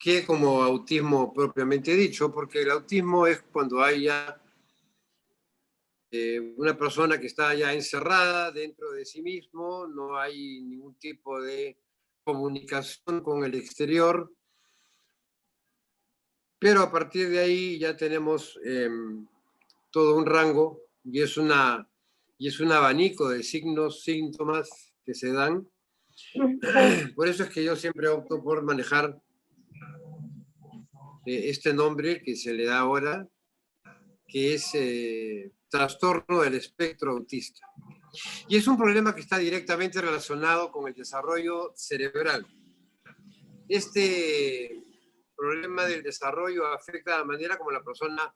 que como autismo propiamente dicho, porque el autismo es cuando hay ya una persona que está ya encerrada dentro de sí mismo, no hay ningún tipo de comunicación con el exterior, pero a partir de ahí ya tenemos todo un rango y es un abanico de signos, síntomas que se dan. Por eso es que yo siempre opto por manejar este nombre que se le da ahora, que es trastorno del espectro autista. Y es un problema que está directamente relacionado con el desarrollo cerebral. Este problema del desarrollo afecta la manera como la persona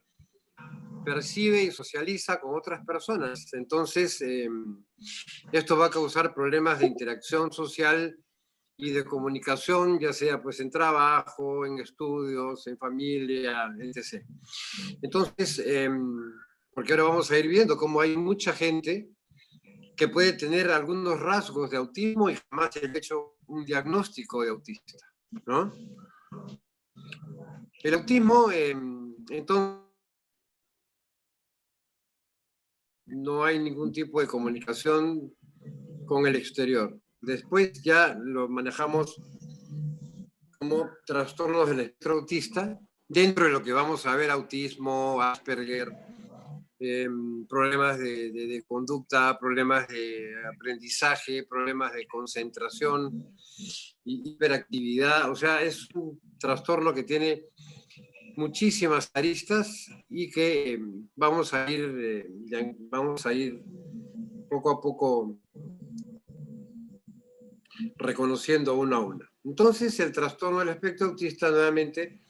percibe y socializa con otras personas. Entonces, esto va a causar problemas de interacción social y de comunicación, ya sea pues en trabajo, en estudios, en familia, etc. Entonces, porque ahora vamos a ir viendo cómo hay mucha gente que puede tener algunos rasgos de autismo y jamás se le ha hecho un diagnóstico de autista, ¿no? El autismo, entonces, no hay ningún tipo de comunicación con el exterior. Después ya lo manejamos como trastornos del espectro autista, dentro de lo que vamos a ver, autismo, Asperger, problemas de conducta, problemas de aprendizaje, problemas de concentración, hiperactividad. O sea, es un trastorno que tiene muchísimas aristas y que vamos a ir poco a poco reconociendo uno a uno. Entonces, el trastorno del espectro autista nuevamente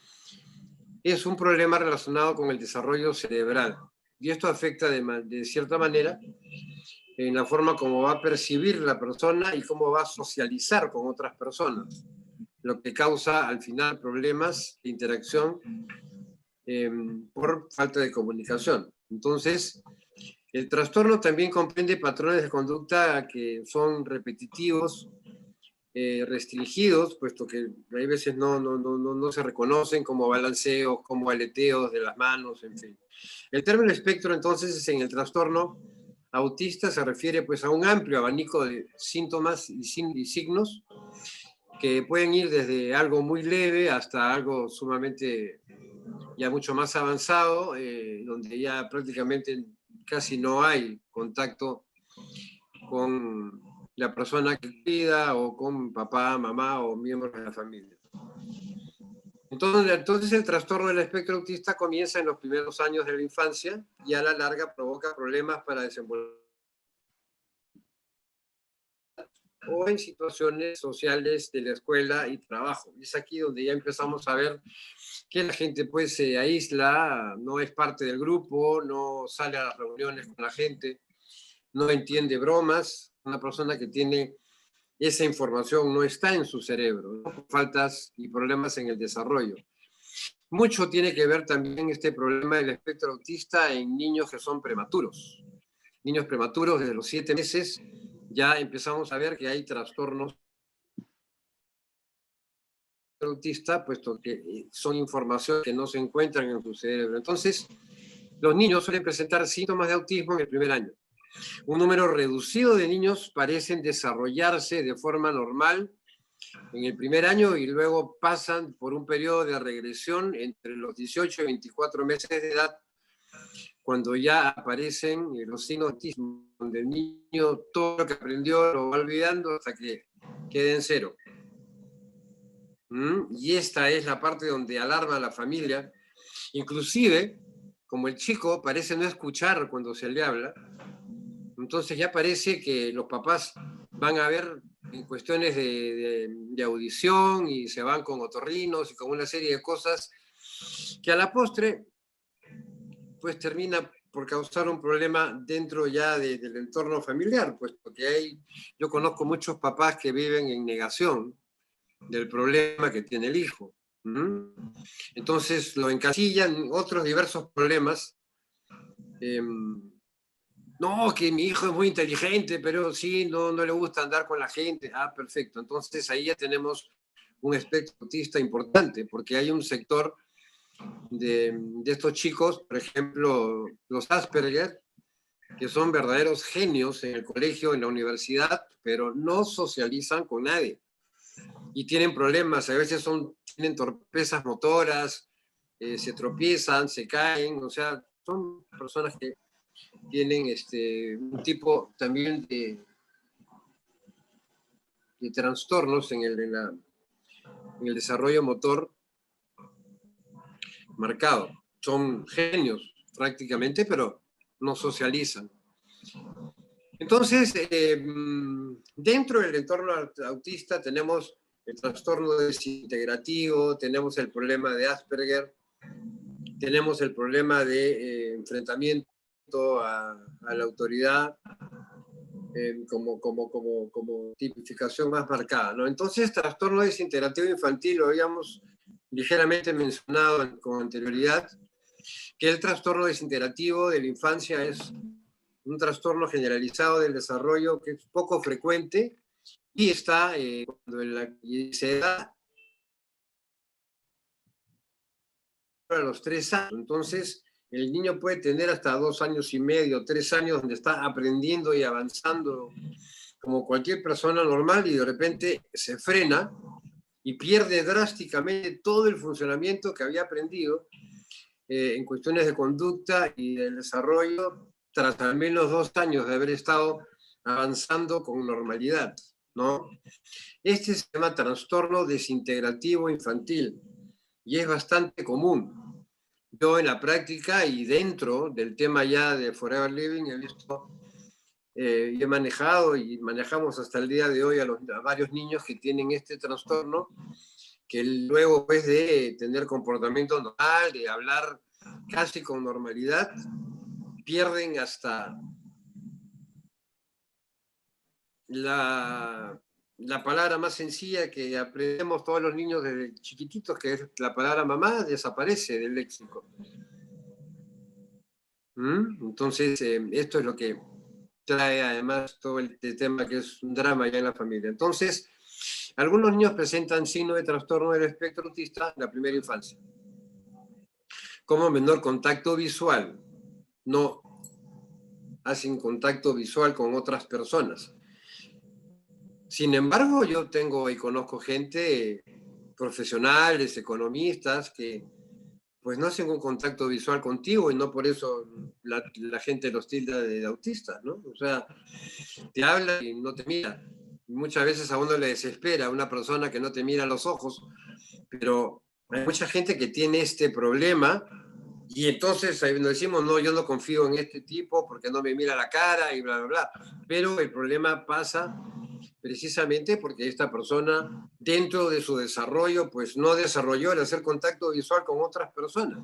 es un problema relacionado con el desarrollo cerebral. Y esto afecta de cierta manera en la forma como va a percibir la persona y cómo va a socializar con otras personas, lo que causa al final problemas de interacción por falta de comunicación. Entonces, el trastorno también comprende patrones de conducta que son repetitivos, restringidos, puesto que hay veces no se reconocen como balanceos, como aleteos de las manos, en fin. El término espectro, entonces, en el trastorno autista se refiere pues a un amplio abanico de síntomas y signos que pueden ir desde algo muy leve hasta algo sumamente ya mucho más avanzado, donde ya prácticamente casi no hay contacto con la persona que cuida o con papá, mamá o miembros de la familia. Entonces el trastorno del espectro autista comienza en los primeros años de la infancia y a la larga provoca problemas para desenvolver o en situaciones sociales de la escuela y trabajo. Y es aquí donde ya empezamos a ver que la gente pues se aísla, no es parte del grupo, no sale a las reuniones con la gente, no entiende bromas. Una persona que tiene esa información no está en su cerebro, ¿no? Faltas y problemas en el desarrollo. Mucho tiene que ver también este problema del espectro autista en niños que son prematuros. Niños prematuros desde los 7 meses ya empezamos a ver que hay trastornos autista, puesto que son información que no se encuentran en su cerebro. Entonces, los niños suelen presentar síntomas de autismo en el primer año. Un número reducido de niños parecen desarrollarse de forma normal en el primer año y luego pasan por un periodo de regresión entre los 18 y 24 meses de edad, cuando ya aparecen los signos de autismo, donde el niño todo lo que aprendió lo va olvidando hasta que quede en cero. Y esta es la parte donde alarma a la familia. Inclusive, como el chico parece no escuchar cuando se le habla, entonces ya parece que los papás van a ver en cuestiones de audición y se van con otorrinos y con una serie de cosas que a la postre pues termina por causar un problema dentro ya del entorno familiar, puesto que yo conozco muchos papás que viven en negación del problema que tiene el hijo. Entonces lo encasillan otros diversos problemas. No, que mi hijo es muy inteligente, pero sí, no le gusta andar con la gente. Ah, perfecto. Entonces ahí ya tenemos un espectro autista importante, porque hay un sector de estos chicos, por ejemplo, los Asperger, que son verdaderos genios en el colegio, en la universidad, pero no socializan con nadie y tienen problemas, a veces tienen torpezas motoras, se tropiezan, se caen, o sea, son personas que tienen un tipo también de trastornos en el desarrollo motor marcado. Son genios prácticamente, pero no socializan. Entonces, dentro del entorno autista tenemos el trastorno desintegrativo, tenemos el problema de Asperger, tenemos el problema de enfrentamiento a la autoridad como tipificación más marcada, ¿no? Entonces, trastorno desintegrativo infantil, lo habíamos ligeramente mencionado con anterioridad, que el trastorno desintegrativo de la infancia es un trastorno generalizado del desarrollo que es poco frecuente y está y se da a los 3 años. Entonces, el niño puede tener hasta 2 años y medio, 3 años, donde está aprendiendo y avanzando como cualquier persona normal y de repente se frena y pierde drásticamente todo el funcionamiento que había aprendido en cuestiones de conducta y del desarrollo tras al menos 2 años de haber estado avanzando con normalidad, ¿no? Este se llama trastorno desintegrativo infantil y es bastante común. Yo en la práctica y dentro del tema ya de Forever Living he visto y he manejado y manejamos hasta el día de hoy a varios niños que tienen este trastorno, que luego pues de tener comportamiento normal, de hablar casi con normalidad, pierden hasta la palabra más sencilla que aprendemos todos los niños desde chiquititos, que es la palabra mamá, desaparece del léxico. Entonces, esto es lo que trae además todo el tema que es un drama ya en la familia. Entonces, algunos niños presentan signos de trastorno del espectro autista en la primera infancia, como menor contacto visual, no hacen contacto visual con otras personas. Sin embargo, yo tengo y conozco gente, profesionales, economistas, que pues no hacen un contacto visual contigo y no por eso la gente los tilda de autistas, ¿no? O sea, te habla y no te mira. Muchas veces a uno le desespera a una persona que no te mira a los ojos, pero hay mucha gente que tiene este problema y entonces nos decimos, no, yo no confío en este tipo porque no me mira la cara y bla, bla, bla. Pero el problema pasa precisamente porque esta persona, dentro de su desarrollo, pues no desarrolló el hacer contacto visual con otras personas.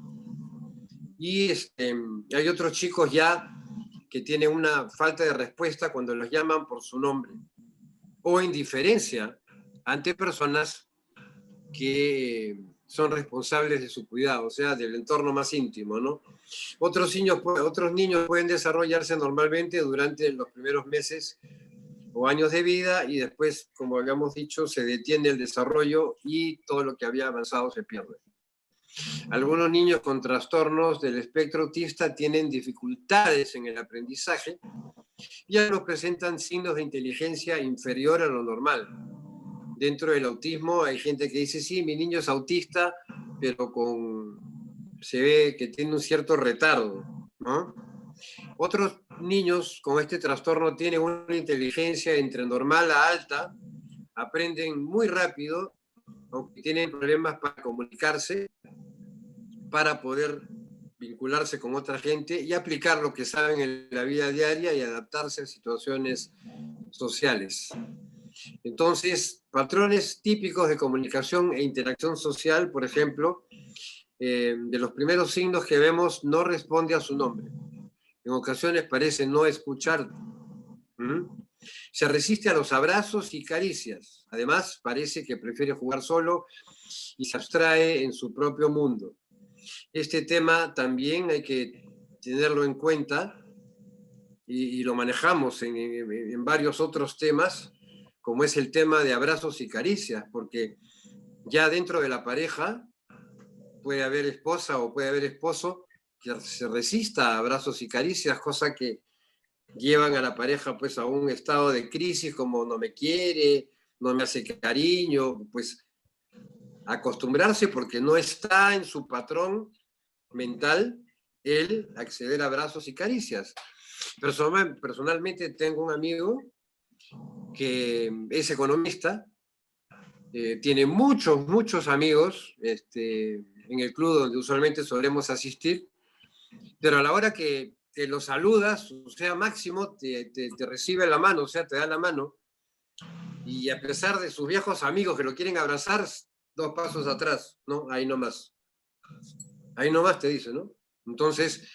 Y hay otros chicos ya que tienen una falta de respuesta cuando los llaman por su nombre o indiferencia ante personas que son responsables de su cuidado, o sea, del entorno más íntimo, ¿no? Otros niños pueden desarrollarse normalmente durante los primeros meses o años de vida y después, como habíamos dicho, se detiene el desarrollo y todo lo que había avanzado se pierde. Algunos niños con trastornos del espectro autista tienen dificultades en el aprendizaje y algunos presentan signos de inteligencia inferior a lo normal. Dentro del autismo hay gente que dice, sí, mi niño es autista, pero se ve que tiene un cierto retardo, ¿no? Otros niños con este trastorno tienen una inteligencia entre normal a alta, aprenden muy rápido, aunque tienen problemas para comunicarse, para poder vincularse con otra gente y aplicar lo que saben en la vida diaria y adaptarse a situaciones sociales. Entonces, patrones típicos de comunicación e interacción social, por ejemplo, de los primeros signos que vemos, no responde a su nombre. En ocasiones parece no escuchar. Se resiste a los abrazos y caricias. Además, parece que prefiere jugar solo y se abstrae en su propio mundo. Este tema también hay que tenerlo en cuenta y lo manejamos en varios otros temas, como es el tema de abrazos y caricias, porque Ya dentro de la pareja puede haber esposa o puede haber esposo que se resista a abrazos y caricias, cosa que llevan a la pareja pues a un estado de crisis como no me quiere, no me hace cariño, pues acostumbrarse porque no está en su patrón mental el acceder a abrazos y caricias. Personalmente tengo un amigo que es economista, tiene muchos amigos en el club donde usualmente solemos asistir, pero a la hora que lo saludas, o sea, Máximo te recibe la mano, o sea, te da la mano, y a pesar de sus viejos amigos que lo quieren abrazar, dos pasos atrás, ¿no? Ahí nomás te dice, ¿no? Entonces,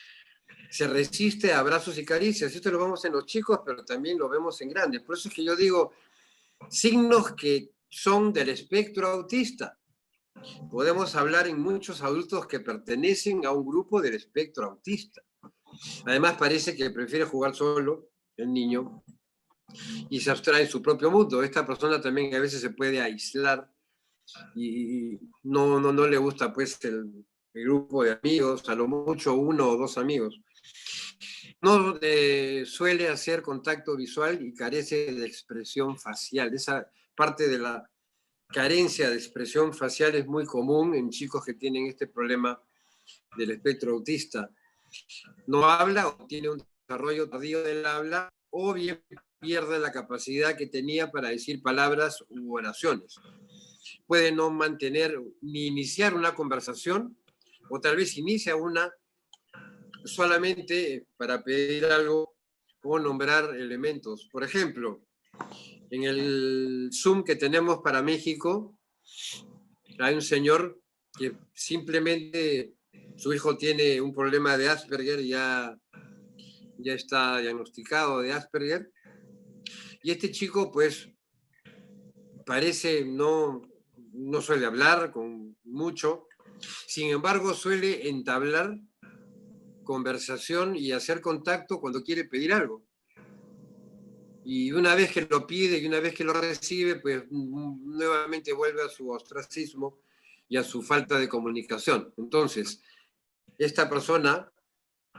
se resiste a abrazos y caricias. Esto lo vemos en los chicos, pero también lo vemos en grandes. Por eso es que yo digo, signos que son del espectro autista. Podemos hablar en muchos adultos que pertenecen a un grupo del espectro autista. Además, parece que prefiere jugar solo, el niño, y se abstrae en su propio mundo. Esta persona también a veces se puede aislar y no le gusta pues el grupo de amigos, a lo mucho uno o dos amigos. No suele hacer contacto visual y carece de expresión facial. Esa parte de la carencia de expresión facial es muy común en chicos que tienen este problema del espectro autista. No habla o tiene un desarrollo tardío del habla o bien pierde la capacidad que tenía para decir palabras u oraciones. Puede no mantener ni iniciar una conversación o tal vez inicia una solamente para pedir algo o nombrar elementos. Por ejemplo, en el Zoom que tenemos para México, hay un señor que simplemente su hijo tiene un problema de Asperger, ya está diagnosticado de Asperger, y este chico pues parece no suele hablar con mucho, sin embargo suele entablar conversación y hacer contacto cuando quiere pedir algo. Y una vez que lo pide y una vez que lo recibe, pues nuevamente vuelve a su ostracismo y a su falta de comunicación. Entonces, esta persona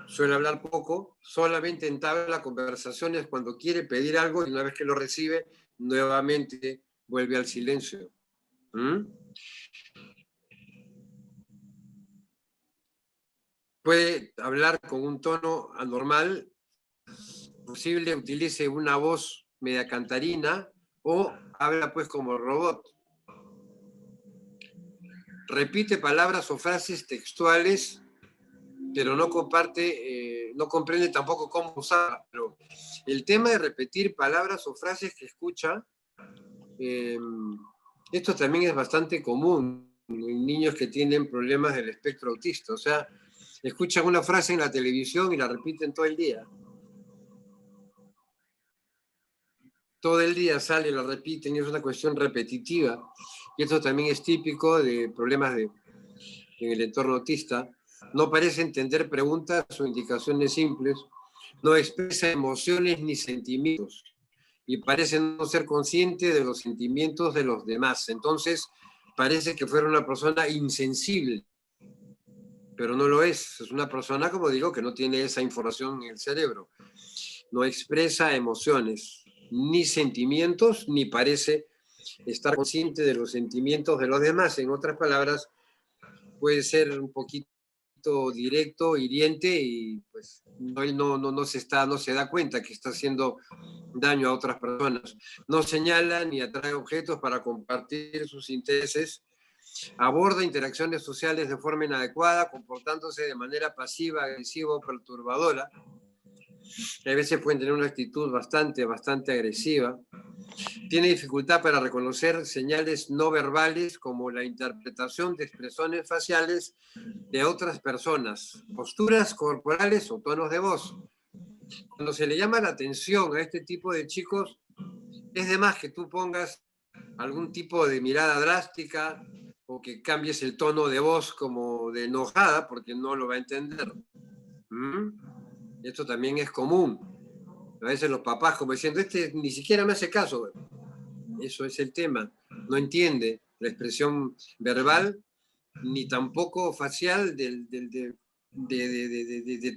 suele hablar poco, solamente entabla conversaciones cuando quiere pedir algo y una vez que lo recibe, nuevamente vuelve al silencio. ¿Mm? Puede hablar con un tono anormal, posible utilice una voz media cantarina o habla pues como robot. Repite palabras o frases textuales, pero no comparte, no comprende tampoco cómo usarlas. Pero el tema de repetir palabras o frases que escucha, esto también es bastante común en niños que tienen problemas del espectro autista. O sea, escuchan una frase en la televisión y la repiten todo el día. Todo el día sale, la repiten, y es una cuestión repetitiva. Y esto también es típico de problemas en el entorno autista. No parece entender preguntas o indicaciones simples, no expresa emociones ni sentimientos y parece no ser consciente de los sentimientos de los demás. Entonces, parece que fuera una persona insensible, pero no lo es. Es una persona, como digo, que no tiene esa información en el cerebro. No expresa emociones, ni sentimientos, ni parece estar consciente de los sentimientos de los demás. En otras palabras, puede ser un poquito directo, hiriente y pues él no se da cuenta que está haciendo daño a otras personas. No señala ni atrae objetos para compartir sus intereses, aborda interacciones sociales de forma inadecuada, comportándose de manera pasiva, agresiva o perturbadora. A veces pueden tener una actitud bastante agresiva. Tiene dificultad para reconocer señales no verbales como la interpretación de expresiones faciales de otras personas, posturas corporales o tonos de voz. Cuando se le llama la atención a este tipo de chicos, es de más que tú pongas algún tipo de mirada drástica o que cambies el tono de voz como de enojada porque no lo va a entender. Esto también es común. A veces los papás como diciendo, este ni siquiera me hace caso. Eso es el tema, no entiende. la expresión verbal, ni tampoco facial de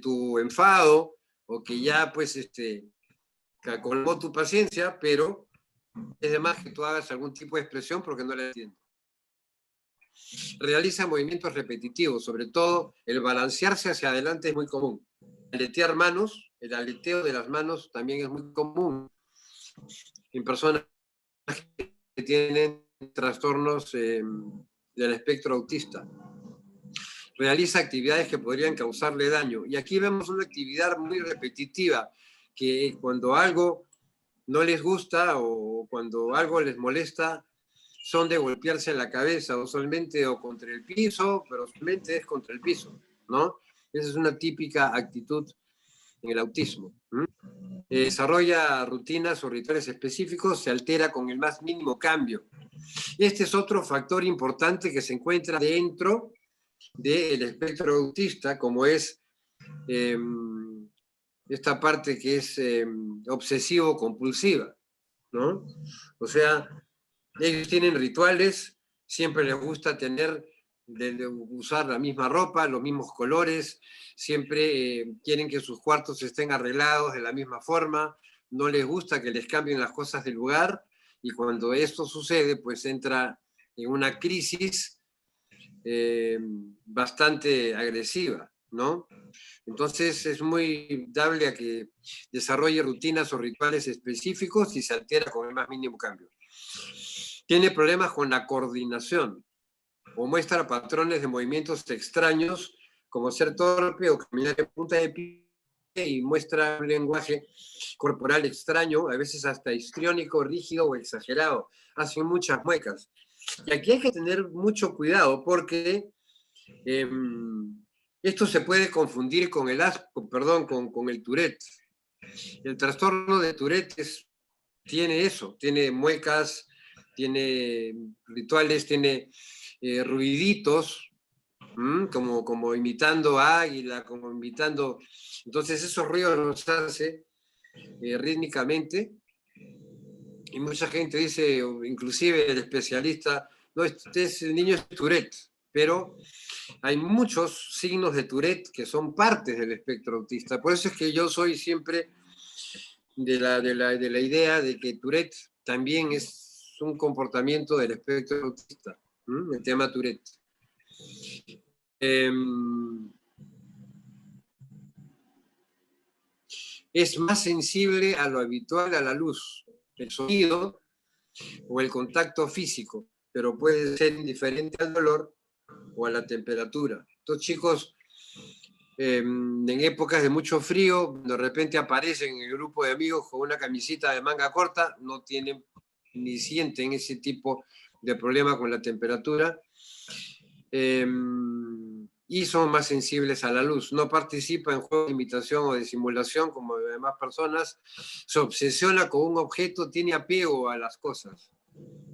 tu enfado, o que ya pues colmó tu paciencia, pero es de más que tú hagas algún tipo de expresión porque no la entiendes. Realiza movimientos repetitivos, sobre todo el balancearse hacia adelante es muy común. Aletear manos, el aleteo de las manos también es muy común en personas que tienen trastornos del espectro autista. Realiza actividades que podrían causarle daño. Y aquí vemos una actividad muy repetitiva, que cuando algo no les gusta o cuando algo les molesta, son de golpearse en la cabeza, usualmente o contra el piso, pero usualmente es contra el piso, ¿no? Esa es una típica actitud en el autismo. Desarrolla rutinas o rituales específicos, se altera con el más mínimo cambio. Este es otro factor importante que se encuentra dentro del espectro autista, como es esta parte que es obsesivo-compulsiva, ¿no? O sea, ellos tienen rituales, siempre les gusta usar la misma ropa, los mismos colores, siempre quieren que sus cuartos estén arreglados de la misma forma, no les gusta que les cambien las cosas de lugar, y cuando esto sucede, pues entra en una crisis bastante agresiva, ¿no? Entonces es muy dable a que desarrolle rutinas o rituales específicos y se altera con el más mínimo cambio. Tiene problemas con la coordinación o muestra patrones de movimientos extraños, como ser torpe o caminar en punta de pie, y muestra un lenguaje corporal extraño, a veces hasta histriónico, rígido o exagerado. Hace muchas muecas. Y aquí hay que tener mucho cuidado porque esto se puede confundir con con el Tourette. El trastorno de Tourette tiene eso, tiene muecas, tiene rituales, tiene ruiditos, como imitando águila, como imitando. Entonces esos ruidos los hace rítmicamente, y mucha gente dice, inclusive el especialista, no, el niño es Tourette, pero hay muchos signos de Tourette que son partes del espectro autista. Por eso es que yo soy siempre de la idea de que Tourette también es un comportamiento del espectro autista, el tema Tourette. Es más sensible a lo habitual, a la luz, el sonido o el contacto físico, pero puede ser indiferente al dolor o a la temperatura. Estos chicos, en épocas de mucho frío, de repente aparecen en el grupo de amigos con una camisita de manga corta, no tienen ni sienten ese tipo de problema con la temperatura, y son más sensibles a la luz. No participa en juegos de imitación o de simulación como de demás personas, se obsesiona con un objeto, tiene apego a las cosas,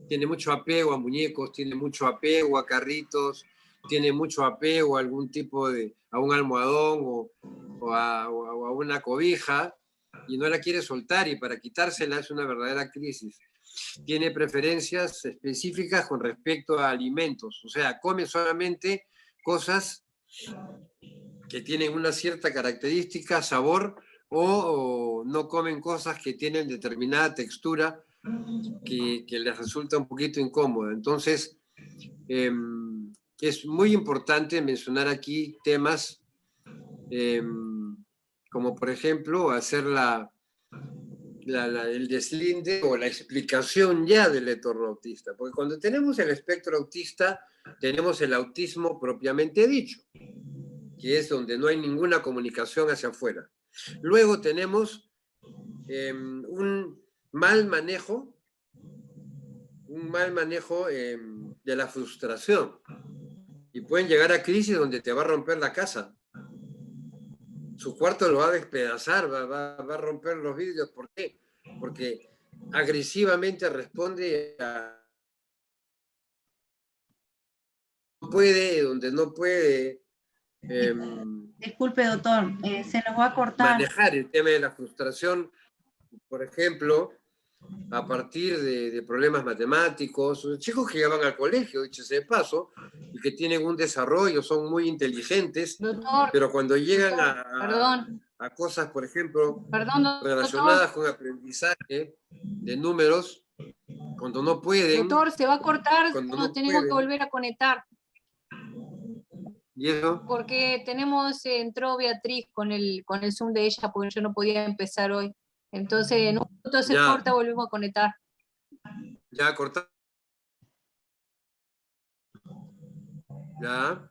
tiene mucho apego a muñecos, tiene mucho apego a carritos, tiene mucho apego a algún tipo a un almohadón o a una cobija, y no la quiere soltar, y para quitársela es una verdadera crisis. Tiene preferencias específicas con respecto a alimentos, o sea, come solamente cosas que tienen una cierta característica, sabor, o no comen cosas que tienen determinada textura que les resulta un poquito incómoda. Entonces, es muy importante mencionar aquí temas como, por ejemplo, hacer el deslinde o la explicación ya del entorno autista. Porque cuando tenemos el espectro autista, tenemos el autismo propiamente dicho, que es donde no hay ninguna comunicación hacia afuera. Luego tenemos un mal manejo de la frustración. Y pueden llegar a crisis donde te va a romper la casa. Su cuarto lo va a despedazar, va a romper los vidrios. ¿Por qué? Porque agresivamente responde a... No puede, donde no puede... Disculpe, doctor, se nos va a cortar. Manejar el tema de la frustración, por ejemplo, a partir de problemas matemáticos, chicos que ya van al colegio, dicho sea de paso, y que tienen un desarrollo, son muy inteligentes, Doctor, pero cuando llegan perdón, a cosas, por ejemplo, perdón, relacionadas doctor. con aprendizaje de números, cuando no pueden, Doctor, se va a cortar, cuando nos no tenemos que pueden, volver a conectar, y eso, porque entró Beatriz con el Zoom de ella, porque yo no podía empezar hoy. Entonces, en un minuto se ya, corta, volvemos a conectar. ya cortar, ya.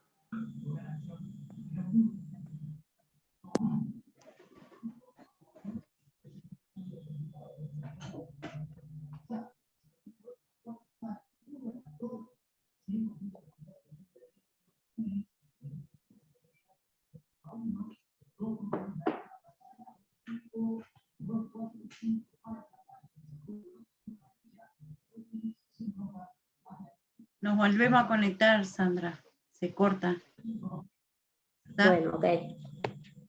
Nos volvemos a conectar, Sandra. Se corta. Bueno, ok.